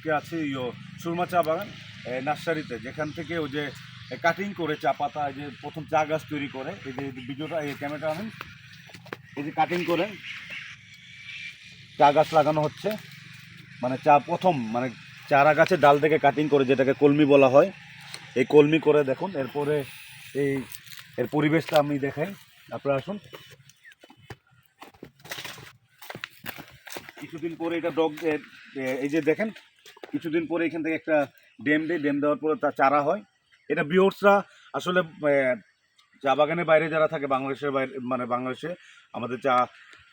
আজকে আছি সুরমা চা বাগান নার্সারিতে, যেখান থেকে ওই যে কাটিং করে চা পাতা, যে প্রথম চা গাছ তৈরি করে, এই যে ভিডিওটা এই ক্যামেরাটা আনেন, এই যে কাটিং করে চা গাছ লাগানো হচ্ছে। মানে চা প্রথম মানে চারা গাছের ডাল থেকে কাটিং করে, যেটাকে কলমি বলা হয়, এই কলমি করে দেখুন। এরপরে এর পরিবেশটা আমি দেখাই, আপনারা আসুন। কিছুদিন পরে এটা এই যে দেখেন, কিছুদিন পরে এখান থেকে একটা ডেম দেওয়ার পরে তা চারা হয়। এটা ভিউয়ার্সরা আসলে চা বাগানের বাইরে যারা থাকে, বাংলাদেশের বাইরে, মানে বাংলাদেশে আমাদের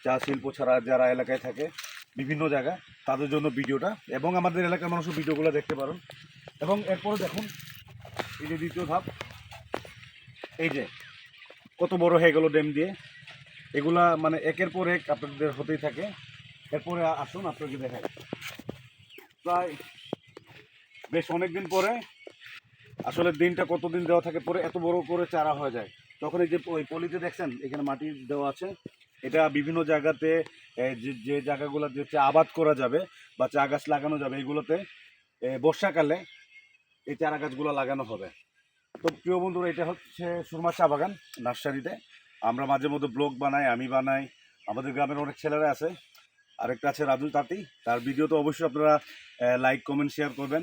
চা শিল্প ছাড়া যারা এলাকায় থাকে বিভিন্ন জায়গায়, তাদের জন্য ভিডিওটা, এবং আমাদের এলাকার মানুষও ভিডিওগুলো দেখতে পারেন। এবং এরপরে দেখুন, এই যে দ্বিতীয় ধাপ, এই যে কত বড় হয়ে গেল ড্যাম দিয়ে। এগুলা মানে একের পর এক আপনাদের হতেই থাকে। এরপরে আসুন আপনাকে দেখাই, প্রায় বেশ অনেকদিন পরে, আসলে দিনটা কতদিন দেওয়া থাকে পরে এত বড় করে চারা হয়ে যায়। তখন এই যে ওই পলিতে দেখছেন এখানে মাটি দেওয়া আছে, এটা বিভিন্ন জায়গাতে যে জায়গাগুলো যে চা আবাদ করা যাবে বা চা গাছ লাগানো যাবে, এইগুলোতে বর্ষাকালে এই চারা গাছগুলো লাগানো হবে। তো প্রিয় বন্ধুরা, এটা হচ্ছে সুরমা চা বাগান নার্সারিতে। আমরা মাঝে মধ্যে ব্লগ বানাই, আমি বানাই, আমাদের গ্রামের অনেক ছেলেরা আছে। আরেকটা আছে রাজু তাঁতি, তার ভিডিও তো অবশ্যই আপনারা লাইক কমেন্ট শেয়ার করবেন।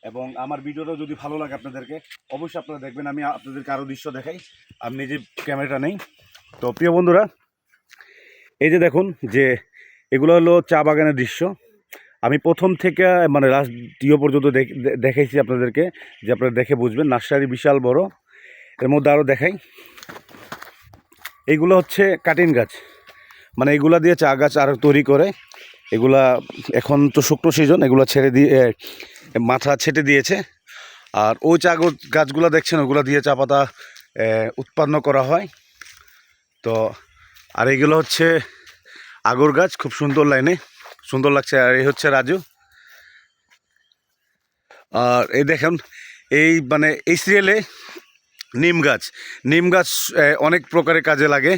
এবং আমার ভিডিওটা যদি ভালো লাগে আপনাদেরকে, অবশ্যই আপনারা দেখবেন। আমি আপনাদেরকে আরও দৃশ্য দেখাই, আমি নিজে ক্যামেরাটা নেই। তো প্রিয় বন্ধুরা, এই যে দেখুন, যে এগুলো হলো চা বাগানের দৃশ্য। আমি প্রথম থেকে মানে লাস্ট পর্যন্ত দেখাইছি আপনাদেরকে, যে আপনারা দেখে বুঝবেন। নার্সারি বিশাল বড়। এর মধ্যে আরও দেখাই, এইগুলো হচ্ছে কাটিং গাছ, মানে এগুলা দিয়ে চা গাছ আরও তৈরি করে। এগুলা এখন তো শুকনো সিজন, এগুলো ছেড়ে দিয়ে মাথা ছেটে দিয়েছে। আর ওই চা গাছগুলো দেখছেন, ওগুলো দিয়ে চা পাতা উৎপন্ন করা হয়। তো আর এইগুলো হচ্ছে আগর গাছ, খুব সুন্দর লাইনে, সুন্দর লাগছে। আর এই হচ্ছে রাজু। আর এই দেখুন, এই মানে এই সিরিয়ালে নিম গাছ অনেক প্রকারের কাজে লাগে।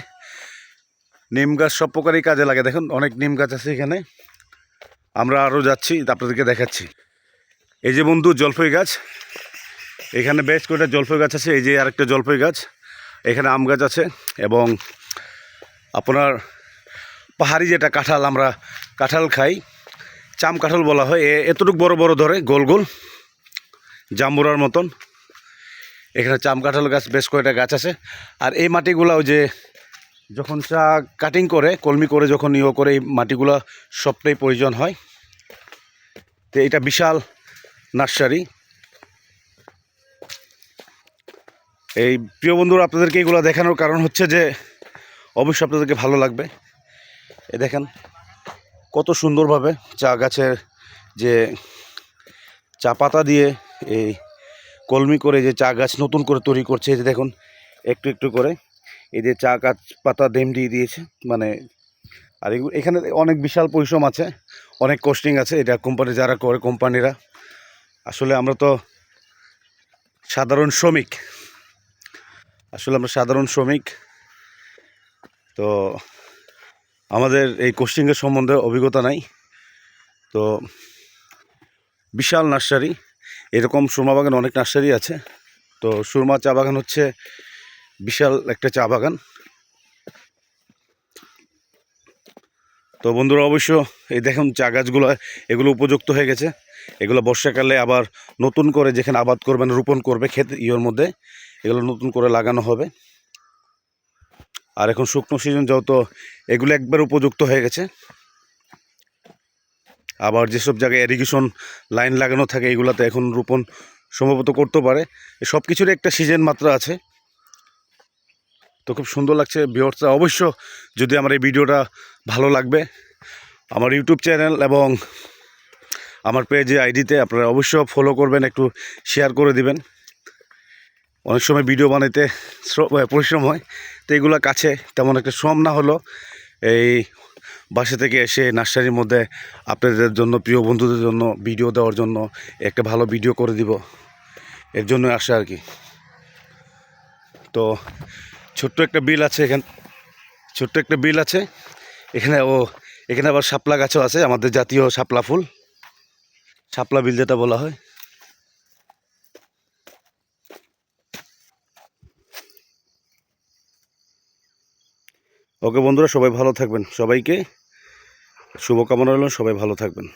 নিম গাছ সব প্রকারই কাজে লাগে। দেখুন অনেক নিম গাছ আছে এখানে। আমরা আরও যাচ্ছি, আপনাদেরকে দেখাচ্ছি। এই যে বন্ধু জলপাই গাছ, এখানে বেশ কয়েকটা জলপাই গাছ আছে। এই যে আরেকটা জলপাই গাছ, এখানে আম গাছ আছে। এবং আপনার পাহাড়ি যেটা কাঁঠাল, আমরা কাঁঠাল খাই, চাম কাঁঠাল বলা হয়, এতটুকু বড় বড় ধরে গোল গোল জাম্বুরার মতন। এখানে চাম কাঁঠাল গাছ বেশ কয়েকটা গাছ আছে। আর এই মাটিগুলো ওই যে যখন চা কাটিং করে, কলমি করে যখন করে, এই মাটিগুলো সবটাই প্রয়োজন হয়। তো এটা বিশাল নার্সারি। এই প্রিয় বন্ধুরা, আপনাদেরকে এইগুলো দেখানোর কারণ হচ্ছে যে অবশ্যই আপনাদেরকে ভালো লাগবে। এ দেখেন কত সুন্দরভাবে চা গাছের যে চা পাতা দিয়ে এই কলমি করে যে চা গাছ নতুন করে তৈরি করছে। এই যে দেখুন একটু একটু করে এই যে চা গাছ পাতা ডেম দিয়ে দিয়েছে। মানে আর এখানে অনেক বিশাল পরিশ্রম আছে, অনেক কস্টিং আছে। এটা কোম্পানি যারা করে, কোম্পানিরা, আসলে আমরা তো সাধারণ শ্রমিক, তো আমাদের এই কোস্টিংয়ের সম্বন্ধে অভিজ্ঞতা নাই। তো বিশাল নার্সারি, এরকম সুরমা বাগান অনেক নার্সারি আছে। তো সুরমা চা বাগান হচ্ছে বিশাল একটা চা বাগান। তো বন্ধুরা, অবশ্য এই দেখুন চা গাছগুলো, এগুলো উপযুক্ত হয়ে গেছে। এগুলো বর্ষাকালে আবার নতুন করে যেখানে আবাদ করবেন, রোপণ করবে ক্ষেত মধ্যে, এগুলো নতুন করে লাগানো হবে। আর এখন শুকনো সিজন যেহেতু, এগুলো একবার উপযুক্ত হয়ে গেছে। আবার যেসব জায়গায় ইরিগেশন লাইন লাগানো থাকে, এগুলাতে এখন রোপণ সম্ভবত করতে পারে। সব কিছুরই একটা সিজন মাত্রা আছে। তো খুব সুন্দর লাগছে ভিউয়ার্সরা। অবশ্য যদি আমার এই ভিডিওটা ভালো লাগবে, আমার ইউটিউব চ্যানেল এবং আমার পেজে আইডিতে আপনারা অবশ্য ফলো করবেন, একটু শেয়ার করে দিবেন। অনেক সময় ভিডিও বানাইতে পরিশ্রম হয়, তো এগুলো কাছে তেমন একটা শ্রম না হলো, এই বাসা থেকে এসে নার্সারির মধ্যে আপনাদের জন্য, প্রিয় বন্ধুদের জন্য ভিডিও দেওয়ার জন্য একটা ভালো ভিডিও করে দিব, এর জন্য আসে আর কি। তো ছোট্ট একটা বিল আছে এখানে, এখানে আবার শাপলা গাছও আছে, আমাদের জাতীয় শাপলা ফুল। শাপলা বিল যেটা বলা হয়। ওকে বন্ধুরা, সবাই ভালো থাকবেন, সবাইকে শুভকামনা রইল, সবাই ভালো থাকবেন।